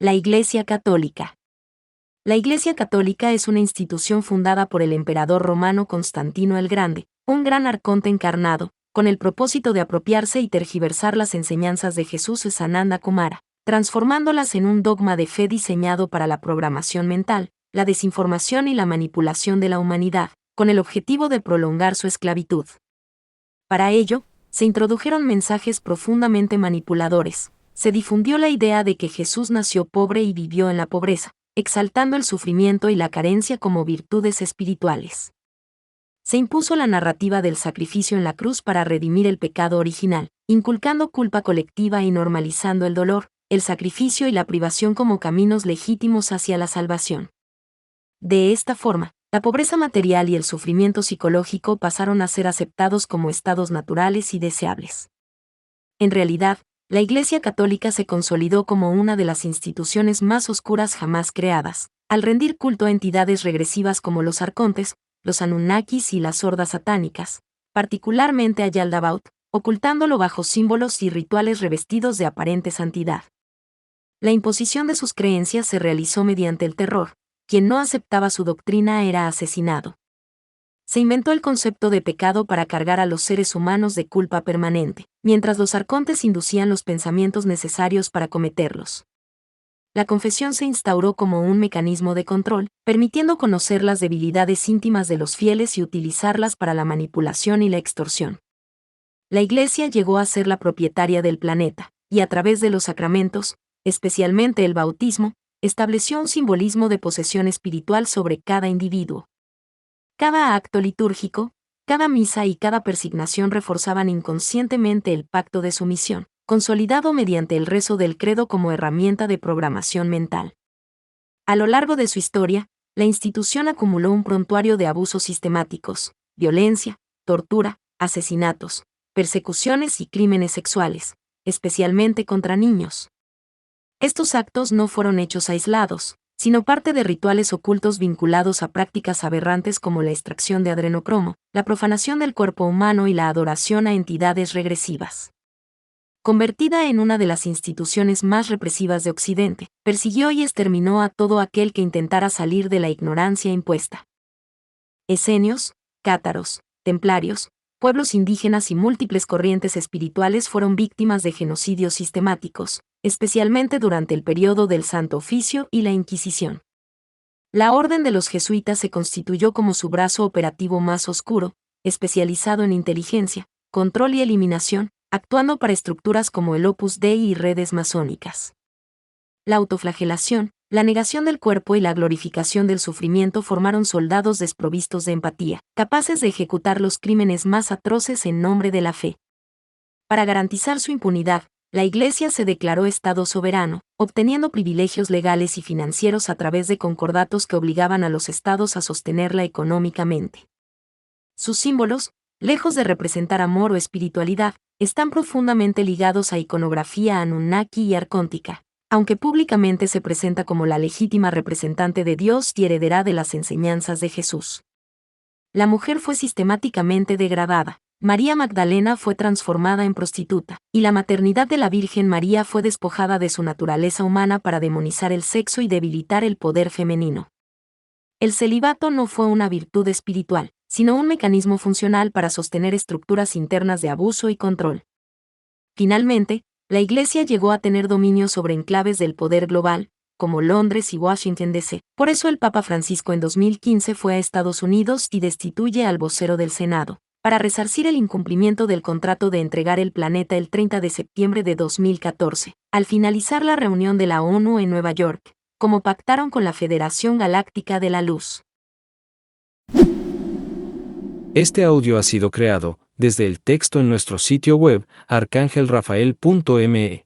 La Iglesia Católica. La Iglesia Católica es una institución fundada por el emperador romano Constantino el Grande, un gran arconte encarnado, con el propósito de apropiarse y tergiversar las enseñanzas de Jesús Sananda Kumara, transformándolas en un dogma de fe diseñado para la programación mental, la desinformación y la manipulación de la humanidad, con el objetivo de prolongar su esclavitud. Para ello, se introdujeron mensajes profundamente manipuladores. Se difundió la idea de que Jesús nació pobre y vivió en la pobreza, exaltando el sufrimiento y la carencia como virtudes espirituales. Se impuso la narrativa del sacrificio en la cruz para redimir el pecado original, inculcando culpa colectiva y normalizando el dolor, el sacrificio y la privación como caminos legítimos hacia la salvación. De esta forma, la pobreza material y el sufrimiento psicológico pasaron a ser aceptados como estados naturales y deseables. En realidad, la Iglesia Católica se consolidó como una de las instituciones más oscuras jamás creadas, al rendir culto a entidades regresivas como los arcontes, los Anunnakis y las hordas satánicas, particularmente a Yaldabaoth, ocultándolo bajo símbolos y rituales revestidos de aparente santidad. La imposición de sus creencias se realizó mediante el terror. Quien no aceptaba su doctrina era asesinado. Se inventó el concepto de pecado para cargar a los seres humanos de culpa permanente, mientras los arcontes inducían los pensamientos necesarios para cometerlos. La confesión se instauró como un mecanismo de control, permitiendo conocer las debilidades íntimas de los fieles y utilizarlas para la manipulación y la extorsión. La Iglesia llegó a ser la propietaria del planeta, y a través de los sacramentos, especialmente el bautismo, estableció un simbolismo de posesión espiritual sobre cada individuo. Cada acto litúrgico, cada misa y cada persignación reforzaban inconscientemente el pacto de sumisión, consolidado mediante el rezo del credo como herramienta de programación mental. A lo largo de su historia, la institución acumuló un prontuario de abusos sistemáticos, violencia, tortura, asesinatos, persecuciones y crímenes sexuales, especialmente contra niños. Estos actos no fueron hechos aislados, sino parte de rituales ocultos vinculados a prácticas aberrantes como la extracción de adrenocromo, la profanación del cuerpo humano y la adoración a entidades regresivas. Convertida en una de las instituciones más represivas de Occidente, persiguió y exterminó a todo aquel que intentara salir de la ignorancia impuesta. Esenios, cátaros, templarios, pueblos indígenas y múltiples corrientes espirituales fueron víctimas de genocidios sistemáticos, especialmente durante el periodo del Santo Oficio y la Inquisición. La Orden de los Jesuitas se constituyó como su brazo operativo más oscuro, especializado en inteligencia, control y eliminación, actuando para estructuras como el Opus Dei y redes masónicas. La autoflagelación, la negación del cuerpo y la glorificación del sufrimiento formaron soldados desprovistos de empatía, capaces de ejecutar los crímenes más atroces en nombre de la fe. Para garantizar su impunidad, la Iglesia se declaró Estado soberano, obteniendo privilegios legales y financieros a través de concordatos que obligaban a los estados a sostenerla económicamente. Sus símbolos, lejos de representar amor o espiritualidad, están profundamente ligados a iconografía anunnaki y arcóntica, aunque públicamente se presenta como la legítima representante de Dios y heredera de las enseñanzas de Jesús. La mujer fue sistemáticamente degradada. María Magdalena fue transformada en prostituta, y la maternidad de la Virgen María fue despojada de su naturaleza humana para demonizar el sexo y debilitar el poder femenino. El celibato no fue una virtud espiritual, sino un mecanismo funcional para sostener estructuras internas de abuso y control. Finalmente, la Iglesia llegó a tener dominio sobre enclaves del poder global, como Londres y Washington D.C. Por eso el Papa Francisco en 2015 fue a Estados Unidos y destituye al vocero del Senado, para resarcir el incumplimiento del contrato de entregar el planeta el 30 de septiembre de 2014, al finalizar la reunión de la ONU en Nueva York, como pactaron con la Federación Galáctica de la Luz. Este audio ha sido creado desde el texto en nuestro sitio web arcangelrafael.me.